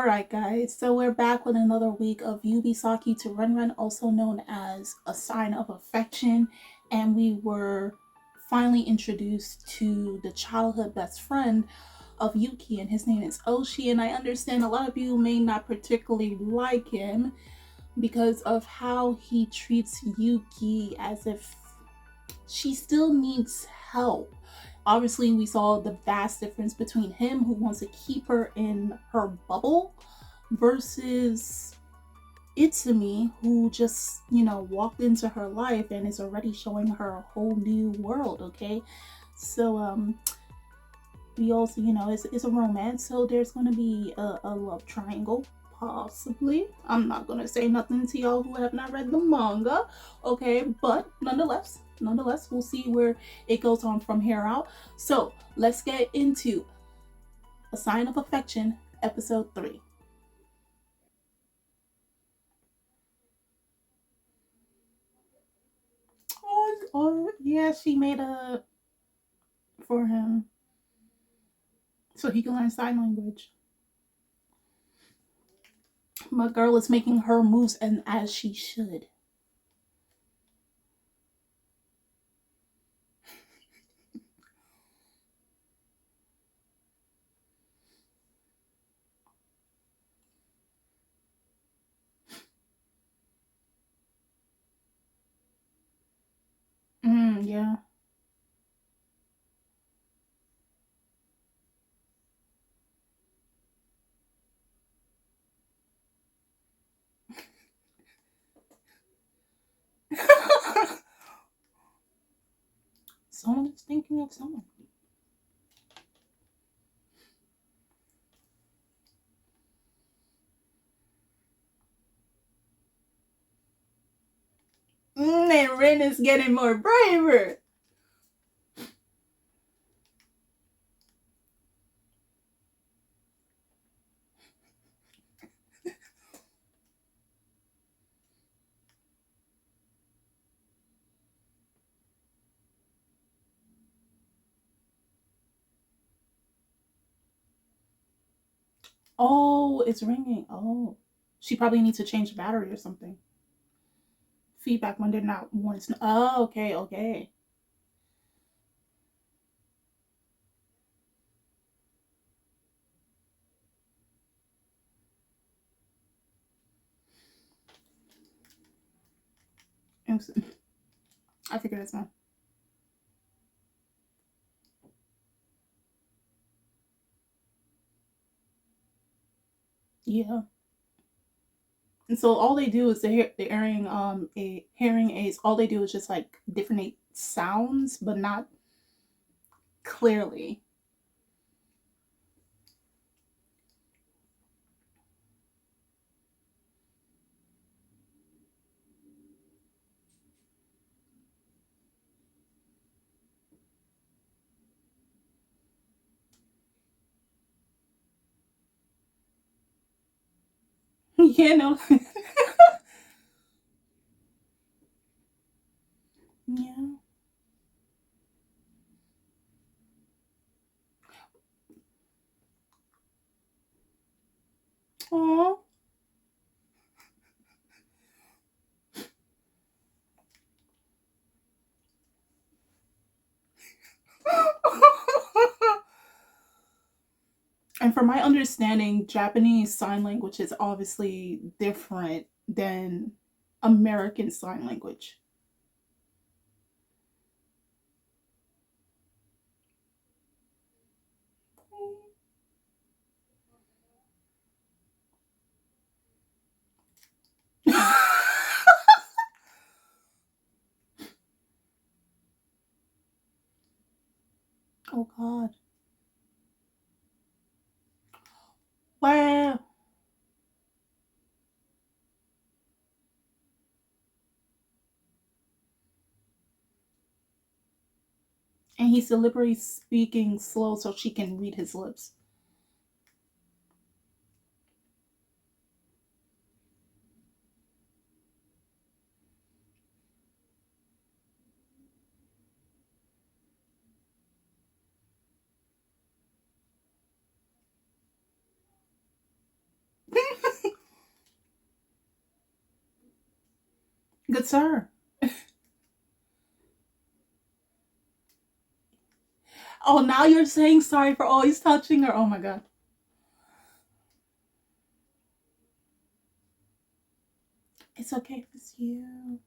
Alright guys, so we're back with another week of Yubi Saki to Renren, also known as A Sign of Affection, and we were finally introduced to the childhood best friend of Yuki, and his name is Oshi, and I understand a lot of you may not particularly like him because of how he treats Yuki as if she still needs help. Obviously, we saw the vast difference between him, who wants to keep her in her bubble, versus Itsumi, who just, walked into her life and is already showing her a whole new world, okay? So, we also, it's a romance, so there's going to be a love triangle, possibly. I'm not going to say nothing to y'all who have not read the manga, okay? But nonetheless, we'll see where it goes on from here out. So let's get into A Sign of Affection, episode 3. Oh yeah, she made a for him so he can learn sign language. My girl is making her moves, and as she should. Yeah. Someone is thinking of someone. And Ren is getting more braver. Oh, it's ringing. Oh, she probably needs to change the battery or something. Feedback when they're not once. Oh, okay, okay. I figured it's not. Yeah. And so all they do is the hearing aids. All they do is just like different sounds, but not clearly. Yeah, no. Yeah. Aww. And from my understanding, Japanese sign language is obviously different than American sign language. Oh God. Wow. And he's deliberately speaking slow so she can read his lips. Good sir. Oh, now you're saying sorry for always touching her. Oh my god. It's okay if it's you.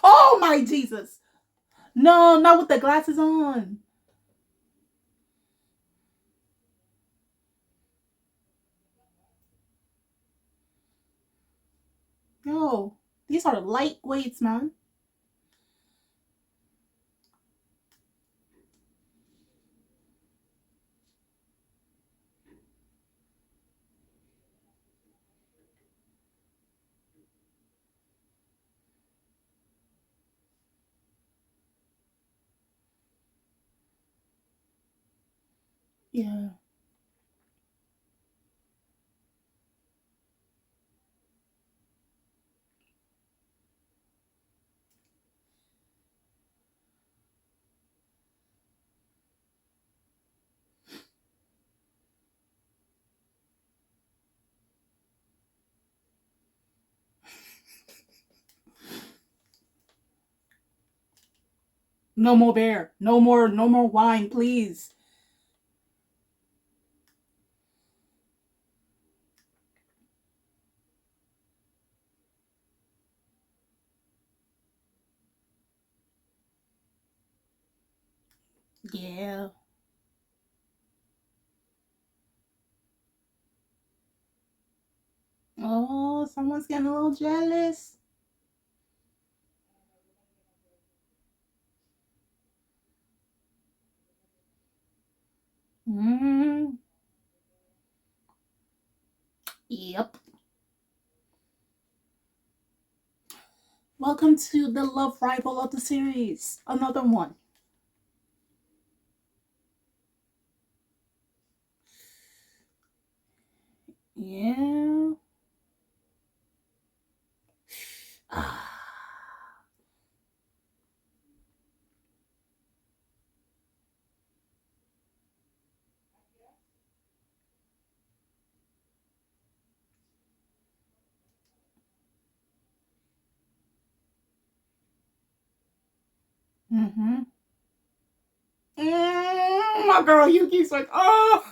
Oh my Jesus. No, not with the glasses on. Yo, these are lightweights, man. Yeah. No more bear. No more wine, please. Yeah. Oh, someone's getting a little jealous. Mm, yep. Welcome to the love rival of the series. Another one. Yeah. Mm-hmm. My girl Yuki's like, oh.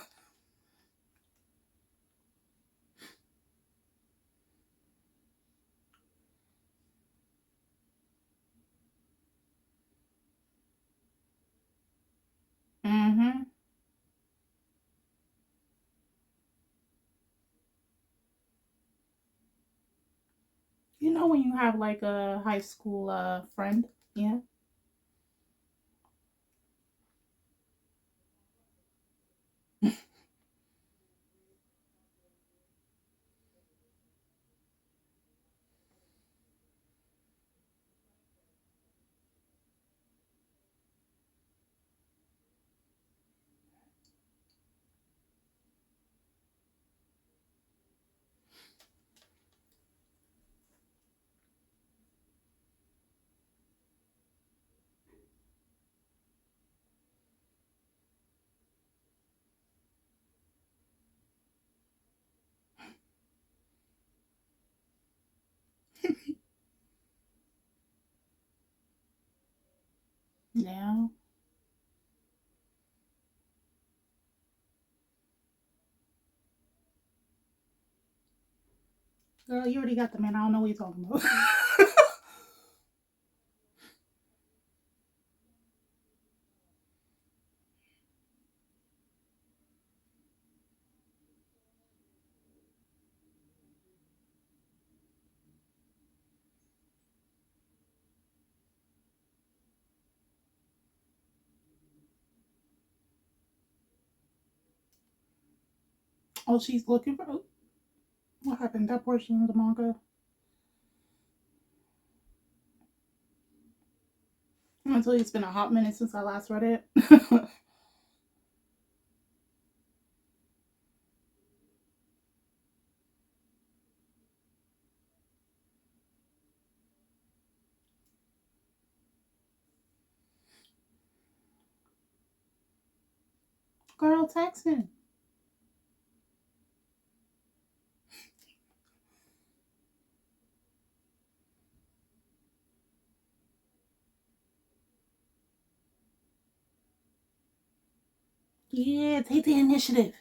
Mm-hmm. You know when you have like a high school friend? Yeah. Yeah. Girl, you already got the man. I don't know what you're talking about. Oh, she's looking for. Oh, what happened? That portion of the manga. Until it's been a hot minute since I last read it. Girl, text him. Yeah, take the initiative.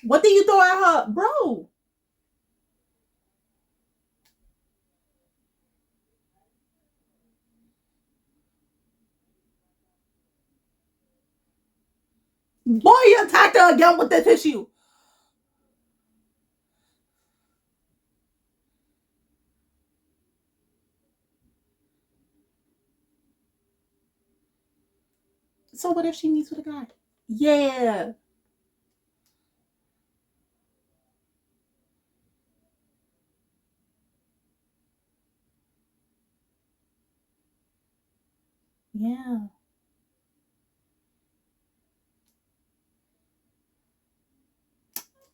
What did you throw at her, bro? Boy, you attacked her again with the tissue. So what if she meets with a guy? Yeah. Yeah.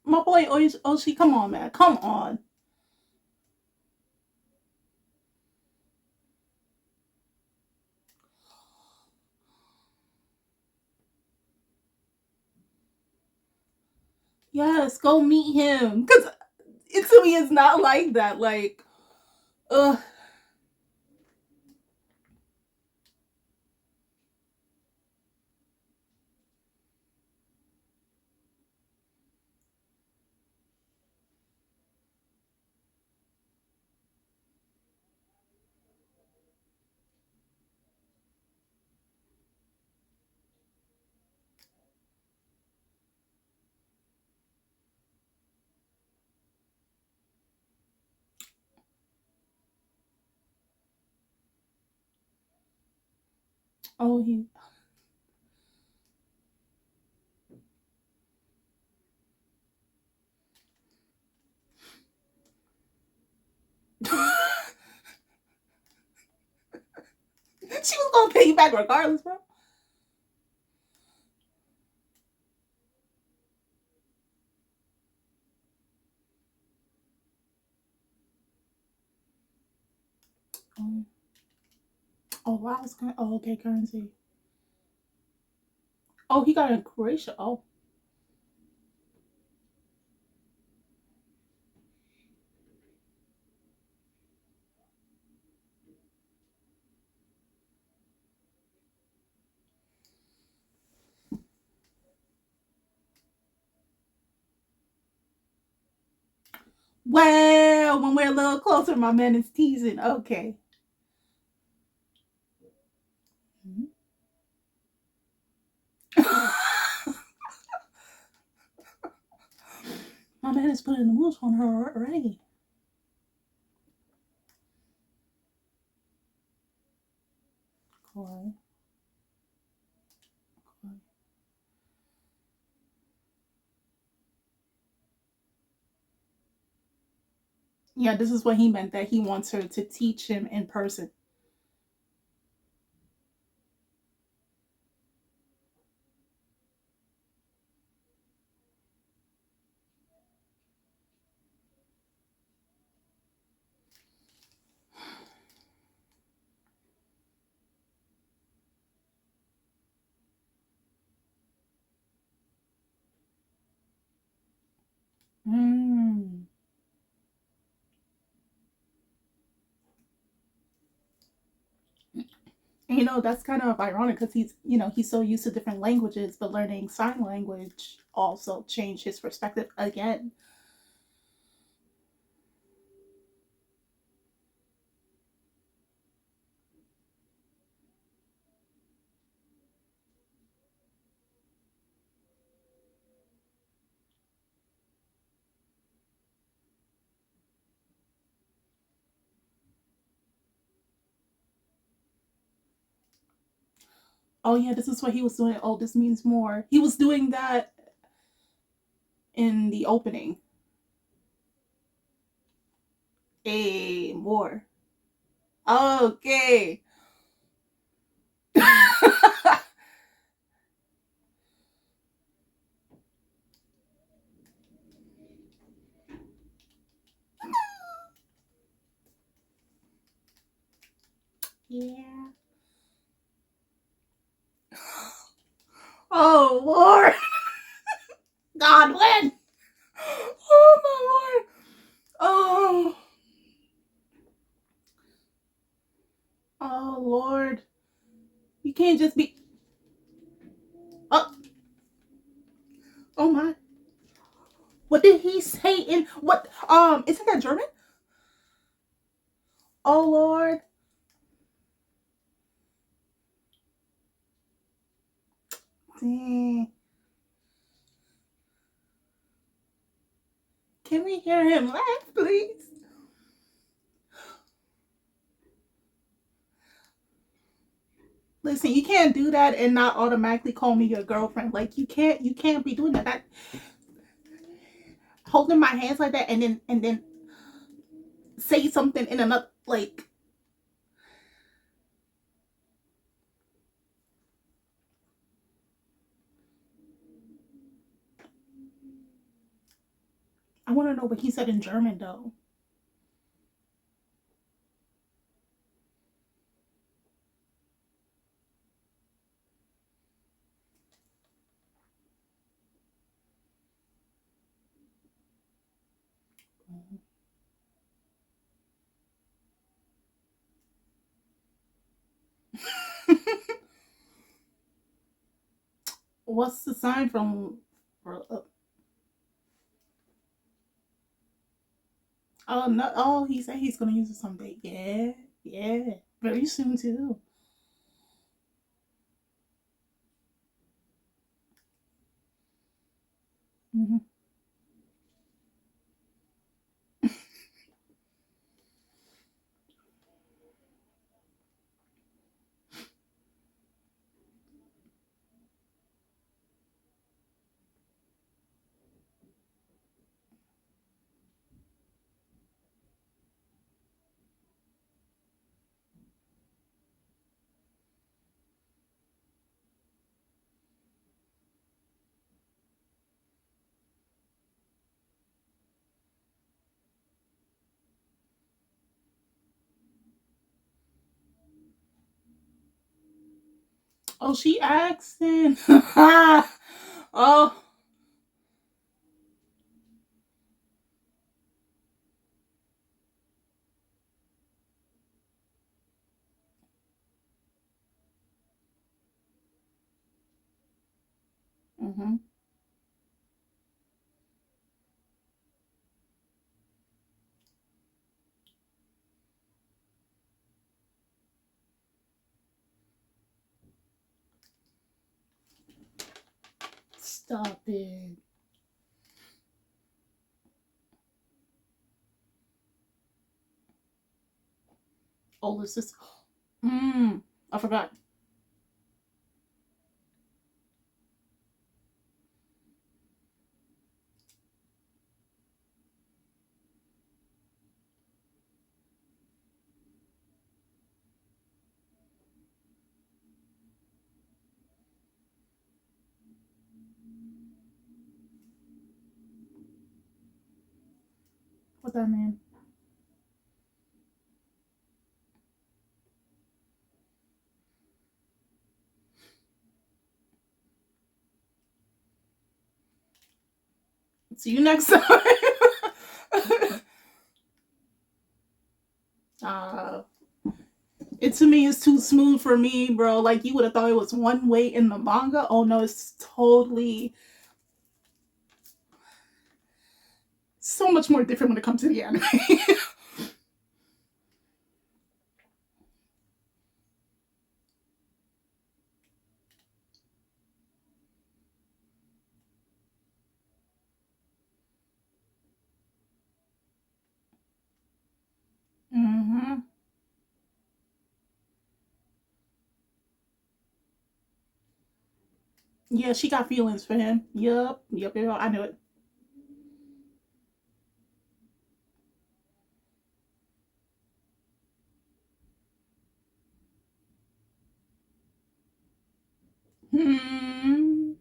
My boy Oshi, come on, man. Come on. Yes, go meet him. Cause Itsumi is not like that. Like, ugh. Oh, he. She was gonna pay you back regardless, bro. Um, oh, wow. Oh, okay, currency. Oh, he got in Croatia. Oh, well, when we're a little closer, my man is teasing. Okay. Mhm. My man is putting the moves on her already. Cool. Cool. Yeah, this is what he meant that he wants her to teach him in person. Mm. And, that's kind of ironic because he's so used to different languages, but learning sign language also changed his perspective again. Oh yeah, this is what he was doing. Oh, this means more. He was doing that in the opening. A more. Okay. Yeah. Oh Lord. God, when? Oh my Lord. Oh. Oh Lord. You can't just be. Oh. Oh my. What did he say in what? Isn't that German? Oh Lord. Dang. Can we hear him laugh, please? Listen, you can't do that and not automatically call me your girlfriend. Like you can't be doing that. That holding my hands like that and then say something in another like I want to know what he said in German though. What's the sign from? Oh no! Oh, he said he's gonna use it someday. Yeah, yeah, very soon too. Mm-hmm. Oh, she asking. Oh. Mm-hmm. Stop it. Oh, this is. I forgot. What that mean? See you next time. uh, it to me is too smooth for me, bro. Like you would have thought it was one way in the manga. Oh no, it's totally so much more different when it comes to the anime. Mm-hmm. Yeah, she got feelings for him. Yep, I knew it. Hmm.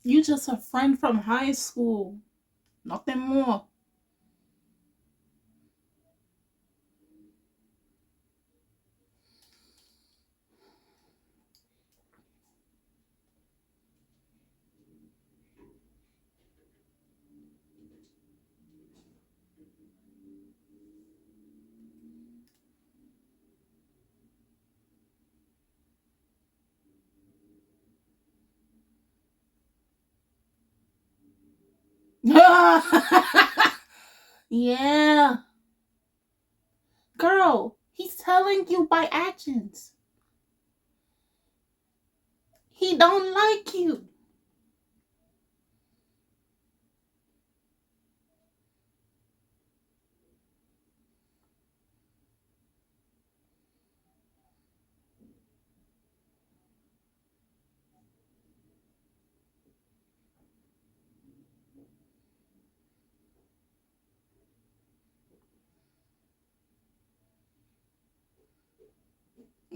You just a friend from high school. Nothing more. Yeah. Girl, he's telling you by actions. He don't like you.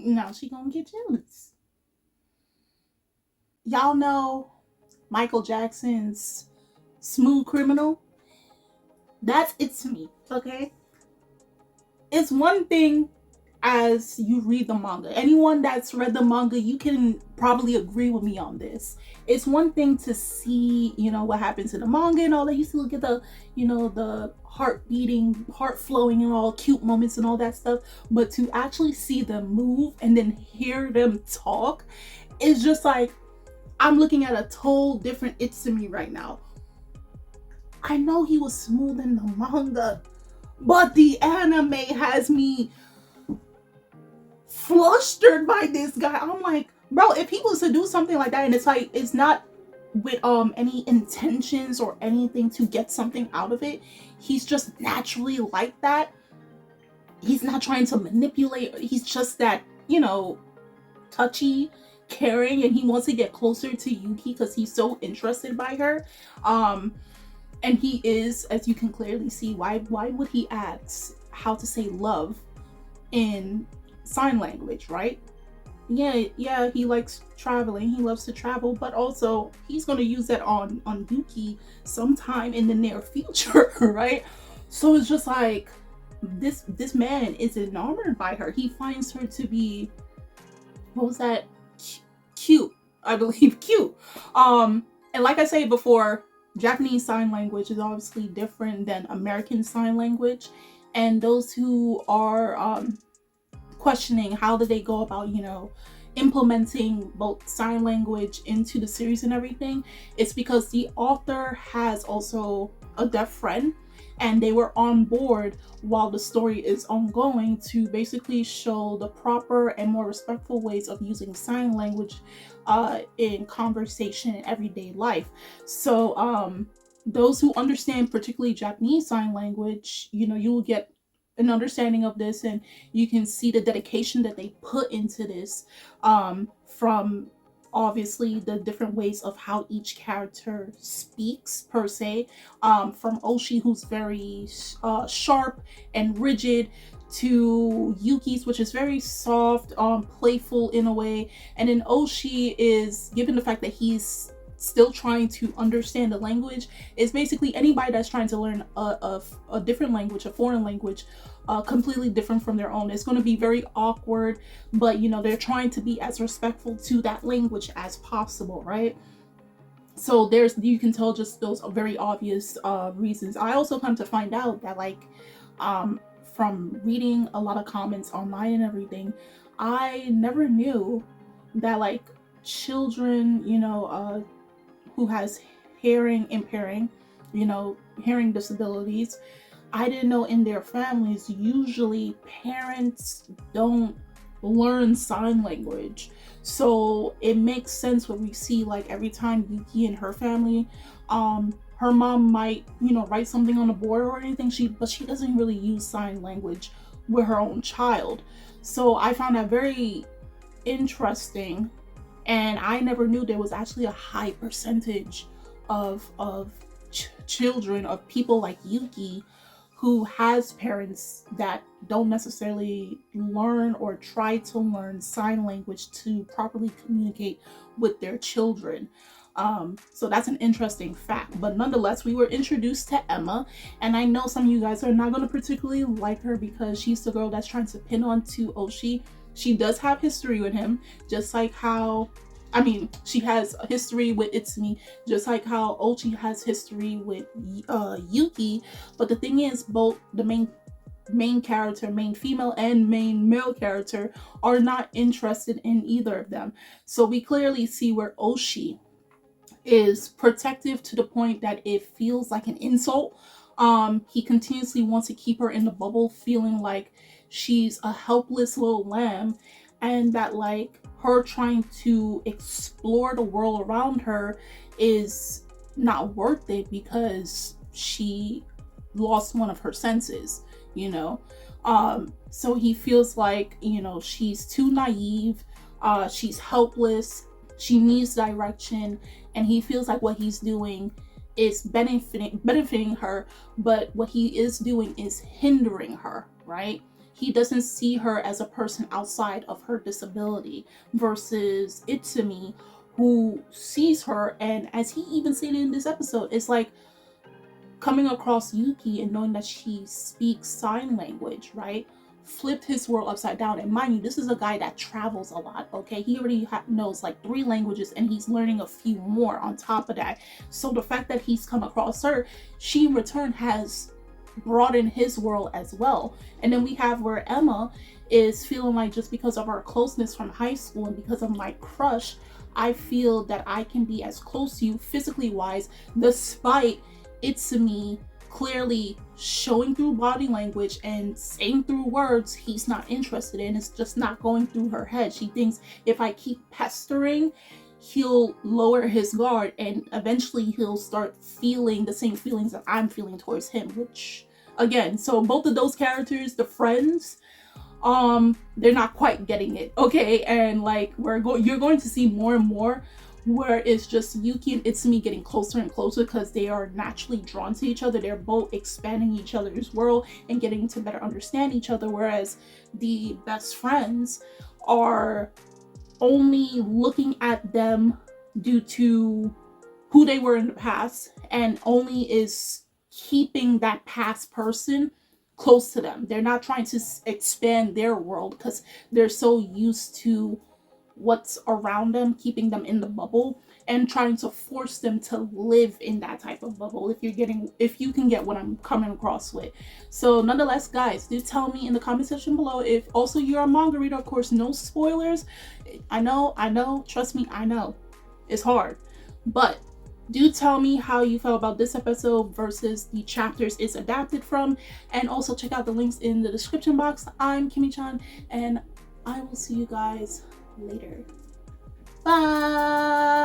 Now she gonna get jealous. Y'all know Michael Jackson's Smooth Criminal? That's it to me, okay? It's one thing as you read the manga. Anyone that's read the manga, you can probably agree with me on this. It's one thing to see, what happens in the manga and all that. You still get the, the heart beating, heart flowing and all cute moments and all that stuff. But to actually see them move and then hear them talk, it's just like I'm looking at a total different Itsumi right now. I know he was smooth in the manga, but the anime has me flustered by this guy. I'm like, bro, if he was to do something like that and it's like it's not with any intentions or anything to get something out of it, he's just naturally like that. He's not trying to manipulate, he's just that, touchy, caring, and he wants to get closer to Yuki because he's so interested by her. And he is, as you can clearly see, why would he ask how to say love in sign language, right? Yeah, he likes traveling, he loves to travel, but also he's going to use that on Yuki sometime in the near future. Right? So it's just like this man is enamored by her. He finds her to be, what was that, cute, I believe, cute. And like I said before, Japanese sign language is obviously different than American sign language, and those who are questioning how did they go about, implementing both sign language into the series and everything, it's because the author has also a deaf friend, and they were on board while the story is ongoing to basically show the proper and more respectful ways of using sign language in conversation in everyday life. So those who understand particularly Japanese sign language, you will get an understanding of this, and you can see the dedication that they put into this, from obviously the different ways of how each character speaks per se, from Oshi, who's very sharp and rigid, to Yuki's, which is very soft, playful in a way, and then Oshi is, given the fact that he's still trying to understand the language, is basically anybody that's trying to learn a different language, a foreign language, completely different from their own. It's going to be very awkward, but they're trying to be as respectful to that language as possible, right? So you can tell just those very obvious reasons. I also come to find out that, like, from reading a lot of comments online and everything, I never knew that, like, children, who has hearing impairing, hearing disabilities, I didn't know in their families, usually parents don't learn sign language. So it makes sense when we see, like, every time Yuki and her family, her mom might, write something on a board or anything, but she doesn't really use sign language with her own child. So I found that very interesting, And I never knew there was actually a high percentage of children, of people like Yuki, who has parents that don't necessarily learn or try to learn sign language to properly communicate with their children. So that's an interesting fact. But nonetheless, we were introduced to Emma, and I know some of you guys are not going to particularly like her because she's the girl that's trying to pin on to Oshi. She does have history with him, just like how, I mean, she has a history with Itsumi, just like how Ochi has history with Yuki. But the thing is, both the main character, main female and main male character, are not interested in either of them. So we clearly see where Oshi is protective to the point that it feels like an insult. He continuously wants to keep her in the bubble, feeling like she's a helpless little lamb, and that like her trying to explore the world around her is not worth it because she lost one of her senses, you know. So he feels like, you know, she's too naive, she's helpless, she needs direction, and he feels like what he's doing is benefiting her, but what he is doing is hindering her, right? He doesn't see her as a person outside of her disability, versus Itsumi, who sees her, and as he even stated in this episode, it's like coming across Yuki and knowing that she speaks sign language, right, flipped his world upside down. And mind you, this is a guy that travels a lot, okay? He already knows like 3 languages, and he's learning a few more on top of that. So the fact that he's come across her, she in return has broadened his world as well. And then we have where Emma is feeling like, just because of our closeness from high school and because of my crush, I feel that I can be as close to you physically wise, despite Itsumi clearly showing through body language and saying through words he's not interested in. It's just not going through her head. She thinks if I keep pestering, he'll lower his guard, and eventually he'll start feeling the same feelings that I'm feeling towards him, which again, so both of those characters, the friends, they're not quite getting it, okay? And like you're going to see more and more where it's just Yuki and Itsumi getting closer and closer because they are naturally drawn to each other. They're both expanding each other's world and getting to better understand each other, whereas the best friends are only looking at them due to who they were in the past, and only is keeping that past person close to them. They're not trying to expand their world because they're so used to what's around them, keeping them in the bubble and trying to force them to live in that type of bubble, if you can get what I'm coming across with. So nonetheless, guys, do tell me in the comment section below if also you're a manga reader. Of course, no spoilers. I know, trust me, I know it's hard, but do tell me how you felt about this episode versus the chapters it's adapted from, and also check out the links in the description box. I'm Kimmy-chan, and I will see you guys later. Bye.